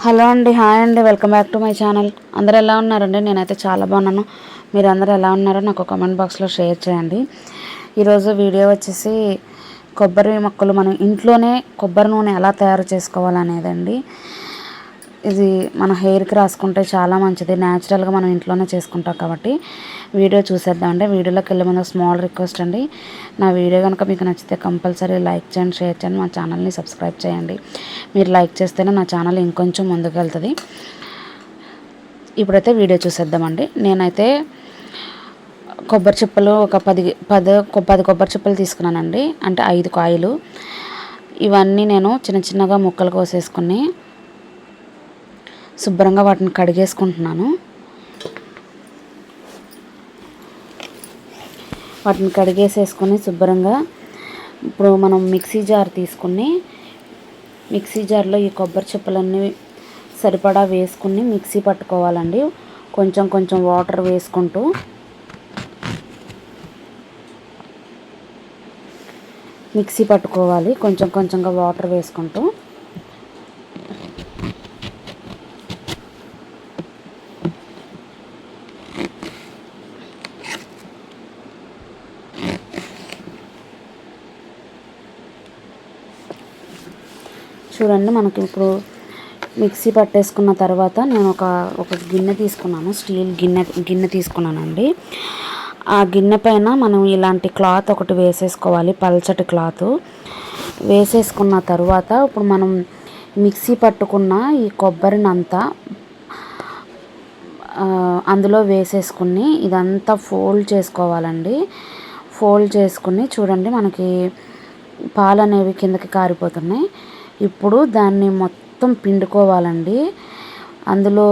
Hello అండి, hi అండి, welcome back to my channel. అందరూ ఎలా ఉన్నారండి? నేనైతే చాలా బాగున్నాను. మీరు అందరూ ఎలా ఉన్నారో నాకు కామెంట్ బాక్స్లో షేర్ చేయండి. ఈరోజు వీడియో వచ్చేసి కొబ్బరి మొక్కలు మనం ఇంట్లోనే కొబ్బరి నూనె ఎలా తయారు చేసుకోవాలనేదండి. ఇది మన హెయిర్కి రాసుకుంటే చాలా మంచిది. న్యాచురల్గా మనం ఇంట్లోనే చేసుకుంటాం కాబట్టి వీడియో చూసేద్దామండి. వీడియోలోకి వెళ్ళే ముందు స్మాల్ రిక్వెస్ట్ అండి, నా వీడియో కనుక మీకు నచ్చితే కంపల్సరీ లైక్ చేయండి, షేర్ చేయండి, మా ఛానల్ని సబ్స్క్రైబ్ చేయండి. మీరు లైక్ చేస్తేనే నా ఛానల్ ఇంకొంచెం ముందుకు వెళ్తుంది. ఇప్పుడైతే వీడియో చూసేద్దామండి. నేనైతే కొబ్బరి చిప్పలు ఒక 10 కొబ్బరి చిప్పలు తీసుకున్నానండి, అంటే 5 కాయలు. ఇవన్నీ నేను చిన్న చిన్నగా ముక్కలు కోసేసుకుని శుభ్రంగా వాటిని కడిగేసుకుంటున్నాను. వాటిని కడిగేసేసుకొని శుభ్రంగా ఇప్పుడు మనం మిక్సీ జార్ తీసుకుని మిక్సీ జార్లో ఈ కొబ్బరి చిప్పలన్నీ సరిపడా వేసుకుని మిక్సీ పట్టుకోవాలండి. కొంచెం కొంచెం వాటర్ వేసుకుంటూ మిక్సీ పట్టుకోవాలి. కొంచెం కొంచెంగా వాటర్ వేసుకుంటూ చూడండి. మనకి ఇప్పుడు మిక్సీ పట్టేసుకున్న తర్వాత నేను ఒక గిన్నె తీసుకున్నాను, స్టీల్ గిన్నె తీసుకున్నానండి. ఆ గిన్నె పైన మనం ఇలాంటి క్లాత్ ఒకటి వేసేసుకోవాలి, పల్చటి క్లాత్ వేసేసుకున్న తర్వాత ఇప్పుడు మనం మిక్సీ పట్టుకున్న ఈ కొబ్బరినంతా అందులో వేసేసుకుని ఇదంతా ఫోల్డ్ చేసుకోవాలండి. ఫోల్డ్ చేసుకుని చూడండి, మనకి పాలు అనేవి కిందకి కారిపోతున్నాయి. ఇప్పుడు దాన్ని మొత్తం పిండుకోవాలండి. అందులో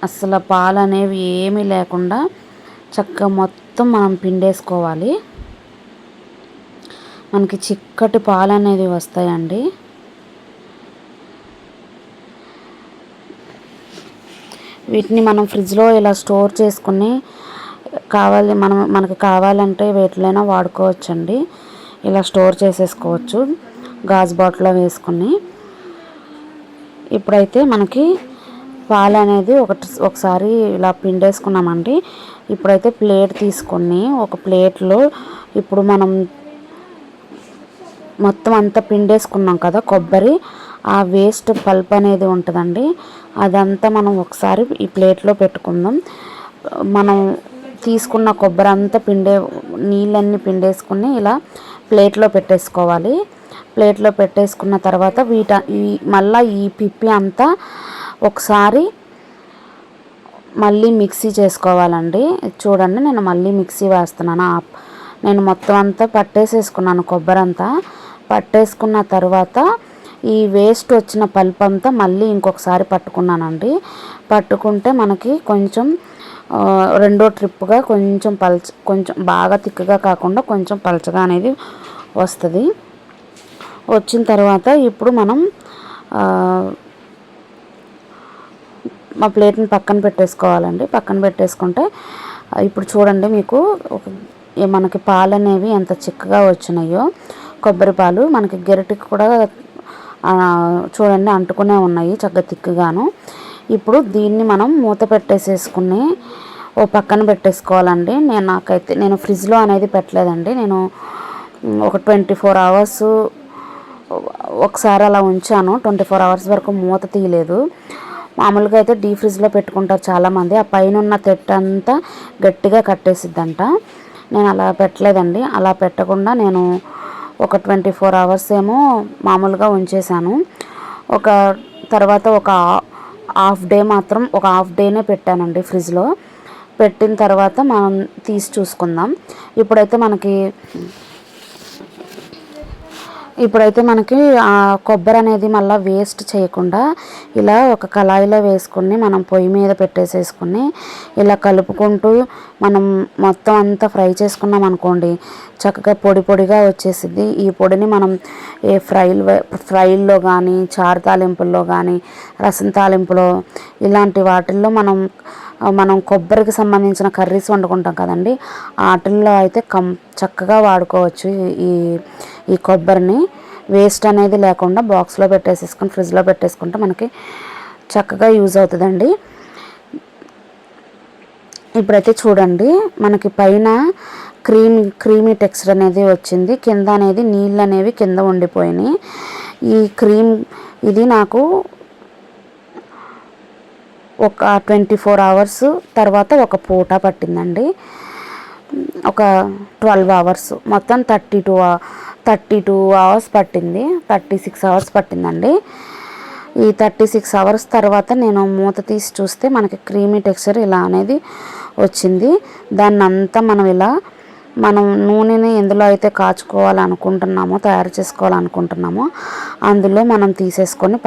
అసలు పాలు అనేవి ఏమీ లేకుండా చక్కగా మొత్తం మనం పిండేసుకోవాలి. మనకి చిక్కటి పాలు అనేవి వస్తాయండి. వీటిని మనం ఫ్రిడ్జ్లో ఇలా స్టోర్ చేసుకుని మనకి కావాలంటే వేటిలైనా వాడుకోవచ్చండి. ఇలా స్టోర్ చేసేసుకోవచ్చు గాజు బాటిల్లో వేసుకుని. ఇప్పుడైతే మనకి పాలు అనేది ఒకసారి ఇలా పిండేసుకున్నామండి. ఇప్పుడైతే ప్లేట్ తీసుకొని ఒక ప్లేట్లో ఇప్పుడు మనం మొత్తం అంతా పిండేసుకున్నాం కదా కొబ్బరి, ఆ వేస్ట్ పల్ప్ అనేది ఉంటుందండి, అదంతా మనం ఒకసారి ఈ ప్లేట్లో పెట్టుకుందాం. మనం తీసుకున్న కొబ్బరి అంతా నీళ్ళన్నీ పిండేసుకుని ఇలా ప్లేట్లో పెట్టేసుకోవాలి. ప్లేట్లో పెట్టేసుకున్న తర్వాత మళ్ళీ ఈ పిప్పి అంతా ఒకసారి మళ్ళీ మిక్సీ చేసుకోవాలండి. చూడండి, నేను మళ్ళీ మిక్సీ వేస్తున్నాను. నేను మొత్తం అంతా పట్టేసేసుకున్నాను, కొబ్బరి అంతా పట్టేసుకున్న తర్వాత ఈ వేస్ట్ వచ్చిన పల్ప్ అంతా మళ్ళీ ఇంకొకసారి పట్టుకున్నానండి. పట్టుకుంటే మనకి కొంచెం రెండో ట్రిప్గా కొంచెం బాగా తిక్కగా కాకుండా కొంచెం పలచగా అనేది వస్తుంది. వచ్చిన తర్వాత ఇప్పుడు మనం మా ప్లేట్ని పక్కన పెట్టేసుకోవాలండి. పక్కన పెట్టేసుకుంటే ఇప్పుడు చూడండి, మీకు మనకి పాలు అనేవి ఎంత చిక్కగా వచ్చినాయో. కొబ్బరి పాలు మనకి గరిటెకి కూడా చూడండి అంటుకునే ఉన్నాయి చక్కగా తిక్కుగాను. ఇప్పుడు దీన్ని మనం మూత పెట్టేసేసుకుని ఓ పక్కన పెట్టేసుకోవాలండి. నేను ఫ్రిడ్జ్లో అనేది పెట్టలేదండి. నేను ఒక 24 అవర్స్ ఒకసారి అలా ఉంచాను. 24 అవర్స్ వరకు మూత తీయలేదు. మామూలుగా అయితే డీ ఫ్రిడ్జ్లో పెట్టుకుంటారు చాలామంది. ఆ పైన ఉన్న తెట్టంతా గట్టిగా కట్టేసిద్దంట. నేను అలా పెట్టలేదండి. అలా పెట్టకుండా నేను ఒక 24 అవర్స్ ఏమో మామూలుగా ఉంచేసాను. తర్వాత ఒక హాఫ్ డేనే పెట్టానండి ఫ్రిడ్జ్లో. పెట్టిన తర్వాత మనం తీసి చూసుకుందాం. ఇప్పుడైతే మనకి ఆ కొబ్బరి అనేది మళ్ళీ వేస్ట్ చేయకుండా ఇలా ఒక కళాయిలో వేసుకుని మనం పొయ్యి మీద పెట్టేసేసుకుని ఇలా కలుపుకుంటూ మనం మొత్తం అంతా ఫ్రై చేసుకున్నాం అనుకోండి, చక్కగా పొడి పొడిగా వచ్చేసిద్ది. ఈ పొడిని మనం ఏ ఫ్రైల్లో కానీ, చారు తాలింపుల్లో కానీ, రసం తాలింపులో ఇలాంటి వాటిల్లో మనం కొబ్బరికి సంబంధించిన కర్రీస్ వండుకుంటాం కదండి, వాటిల్లో అయితే చక్కగా వాడుకోవచ్చు. ఈ కొబ్బరిని వేస్ట్ అనేది లేకుండా బాక్స్లో పెట్టేసేసుకొని ఫ్రిడ్జ్లో పెట్టేసుకుంటే మనకి చక్కగా యూజ్ అవుతుందండి. ఇప్పుడైతే చూడండి మనకి పైన క్రీమీ టెక్స్చర్ అనేది వచ్చింది, కింద అనేది నీళ్ళు అనేవి కింద ఉండిపోయినాయి. ఈ క్రీమ్ ఇది నాకు ఒక 24 అవర్స్ తర్వాత ఒక పూట పట్టిందండి. ఒక 12 అవర్స్ మొత్తం 32 అవర్స్ పట్టింది, 36 అవర్స్ పట్టిందండి. ఈ 36 అవర్స్ తర్వాత నేను మూత తీసి చూస్తే మనకి క్రీమీ టెక్స్చర్ ఇలా అనేది వచ్చింది. దాన్ని అంతా మనం నూనెని ఎందులో అయితే కాచుకోవాలనుకుంటున్నామో, తయారు చేసుకోవాలనుకుంటున్నామో అందులో మనం తీసేసుకొని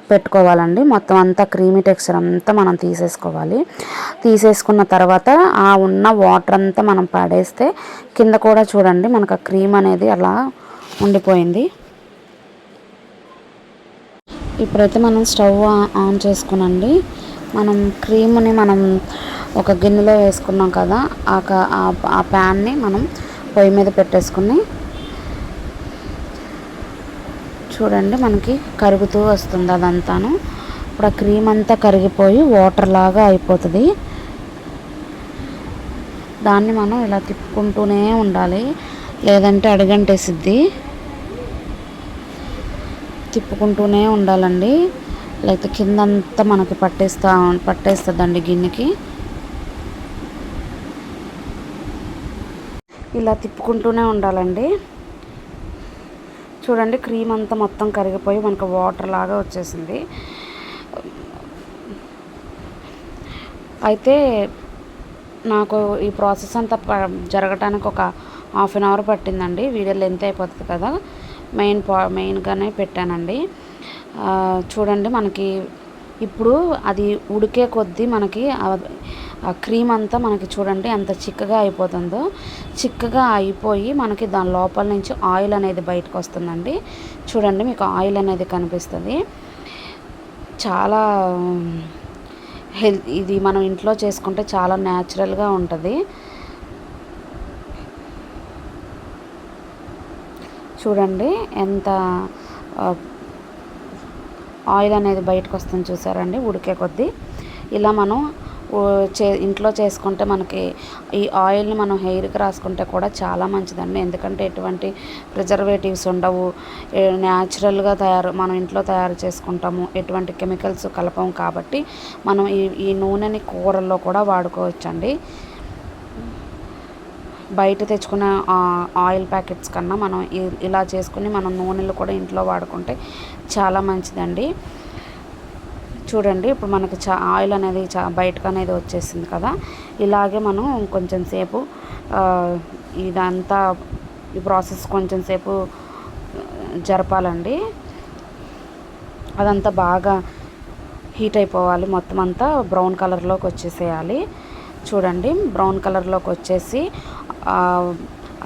పెట్టుకోవాలండి. మొత్తం అంతా క్రీమీ టెక్స్చర్ అంతా మనం తీసేసుకోవాలి. తీసేసుకున్న తర్వాత ఆ ఉన్న వాటర్ అంతా మనం పడేస్తే కింద కూడా చూడండి మనకు ఆ క్రీమ్ అనేది అలా ఉండిపోయింది. ఇప్పుడైతే మనం స్టవ్ ఆన్ చేసుకునండి. మనం క్రీమ్ని మనం ఒక గిన్నెలో వేసుకున్నాం కదా, ఆ ప్యాన్ని మనం పొయ్యి మీద పెట్టేసుకుని చూడండి మనకి కరుగుతూ వస్తుంది అదంతాను. ఇప్పుడు ఆ క్రీమ్ అంతా కరిగిపోయి వాటర్ లాగా అయిపోతుంది. దాన్ని మనం ఇలా తిప్పుకుంటూనే ఉండాలి, లేదంటే అడుగంటేసిద్ది. తిప్పుకుంటూనే ఉండాలండి, లేకపోతే కిందంతా మనకి పట్టేస్తుందండి గిన్నెకి. ఇలా తిప్పుకుంటూనే ఉండాలండి. చూడండి క్రీమ్ అంతా మొత్తం కరిగిపోయి మనకు వాటర్ లాగా వచ్చేసింది. అయితే నాకు ఈ ప్రాసెస్ అంతా జరగటానికి ఒక హాఫ్ అన్ అవర్ పట్టిందండి. వీడియో లెంత్ అయిపోతుంది కదా, మెయిన్గానే పెట్టానండి. చూడండి మనకి ఇప్పుడు అది ఉడికే కొద్దీ మనకి ఆ క్రీమ్ అంతా మనకి చూడండి ఎంత చిక్కగా అయిపోతుందో. చిక్కగా అయిపోయి మనకి దాని లోపల నుంచి ఆయిల్ అనేది బయటకు వస్తుందండి. చూడండి మీకు ఆయిల్ అనేది కనిపిస్తుంది. చాలా ఇది మనం ఇంట్లో చేసుకుంటే చాలా న్యాచురల్గా ఉంటుంది. చూడండి ఎంత ఆయిల్ అనేది బయటకు వస్తుంది చూసారండి ఉడికే కొద్దీ. ఇలా మనం ఇంట్లో చేసుకుంటే మనకి ఈ ఆయిల్ని మనం హెయిర్కి రాసుకుంటే కూడా చాలా మంచిదండి. ఎందుకంటే ఎటువంటి ప్రిజర్వేటివ్స్ ఉండవు, న్యాచురల్గా మనం ఇంట్లో తయారు చేసుకుంటాము, ఎటువంటి కెమికల్స్ కలపము. కాబట్టి మనం ఈ నూనెని కూరల్లో కూడా వాడుకోవచ్చండి. బయట తెచ్చుకున్న ఆయిల్ ప్యాకెట్స్ కన్నా మనం ఇలా చేసుకుని మనం నూనెలు కూడా ఇంట్లో వాడుకుంటే చాలా మంచిదండి. చూడండి ఇప్పుడు మనకి ఆయిల్ అనేది బయటకు అనేది వచ్చేసింది కదా. ఇలాగే మనం కొంచెం సేపు ఇదంతా ఈ ప్రాసెస్ కొంచెం సేపు జరపాలండి. అదంతా బాగా హీట్ అయిపోవాలి, మొత్తం అంతా బ్రౌన్ కలర్లోకి వచ్చేసేయాలి. చూడండి బ్రౌన్ కలర్లోకి వచ్చేసి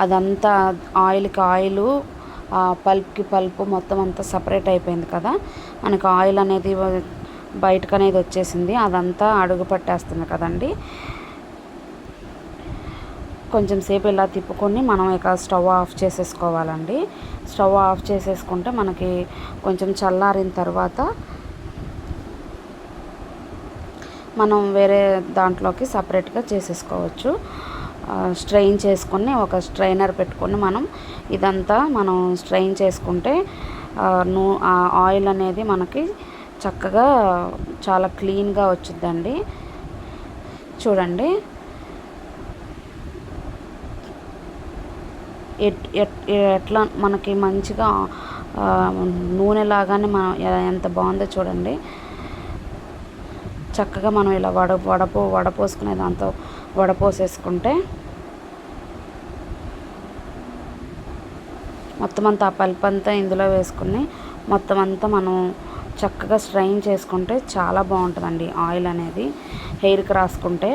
అదంతా ఆయిల్కి ఆయిలు, పల్ప్కి పల్పు మొత్తం అంతా సపరేట్ అయిపోయింది కదా. మనకు ఆయిల్ అనేది బయటకు అనేది వచ్చేసింది, అదంతా అడుగు పట్టేస్తుంది కదండి. కొంచెం సేపు ఇలా తిప్పుకొని మనం ఇక స్టవ్ ఆఫ్ చేసేసుకోవాలండి. స్టవ్ ఆఫ్ చేసేసుకుంటే మనకి కొంచెం చల్లారిన తర్వాత మనం వేరే దాంట్లోకి సపరేట్గా చేసేసుకోవచ్చు. స్ట్రెయిన్ చేసుకొని ఒక స్ట్రైనర్ పెట్టుకొని మనం ఇదంతా మనం స్ట్రెయిన్ చేసుకుంటే ఆయిల్ అనేది మనకి చక్కగా చాలా క్లీన్గా వచ్చిందండి. చూడండి ఎట్లా మనకి మంచిగా నూనె లాగానే మనం ఎంత బాగుందో చూడండి. చక్కగా మనం ఇలా వడపోసుకునే దాంతో వడపోసేసుకుంటే మొత్తం అంతా ఆ పల్ప్ అంతా ఇందులో వేసుకుని మొత్తం అంతా మనం చక్కగా స్ట్రైన్ చేసుకుంటే చాలా బాగుంటుందండి. ఆయిల్ అనేది హెయిర్కి రాసుకుంటే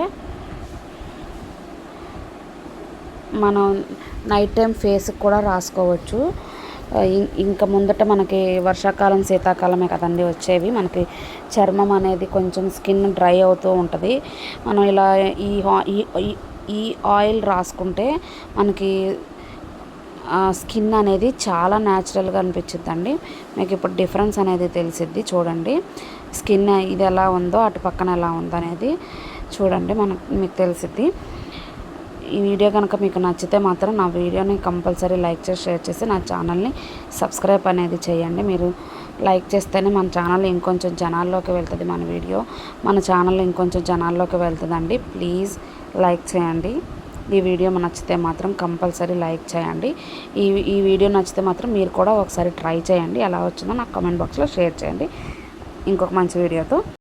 మనం నైట్ టైం ఫేస్కి కూడా రాసుకోవచ్చు. ఇంకా ముందట మనకి వర్షాకాలం శీతాకాలమే కదండి వచ్చేవి, మనకి చర్మం అనేది కొంచెం స్కిన్ డ్రై అవుతూ ఉంటుంది. మనం ఇలా ఈ ఆయిల్ రాసుకుంటే మనకి స్కిన్ అనేది చాలా న్యాచురల్గా అనిపించిద్దండి. మీకు ఇప్పుడు డిఫరెన్స్ అనేది తెలిసిద్ది. చూడండి స్కిన్ ఇది ఎలా ఉందో అటు పక్కన ఎలా ఉందో అనేది చూడండి, మీకు తెలిసిద్ది. ఈ వీడియో కనుక మీకు నచ్చితే మాత్రం నా వీడియోని కంపల్సరీ లైక్ చేసి షేర్ చేసి నా ఛానల్ని సబ్స్క్రైబ్ అనేది చేయండి. మీరు లైక్ చేస్తేనే మన ఛానల్ ఇంకొంచెం జనాల్లోకి వెళ్తుంది, మన ఛానల్ ఇంకొంచెం జనాల్లోకి వెళ్తుందండి. ప్లీజ్ లైక్ చేయండి. ఈ వీడియో నచ్చితే మాత్రం కంపల్సరీ లైక్ చేయండి. ఈ వీడియో నచ్చితే మాత్రం మీరు కూడా ఒకసారి ట్రై చేయండి. ఎలా వచ్చిందో నాకు కామెంట్ బాక్స్లో షేర్ చేయండి. ఇంకొక మంచి వీడియోతో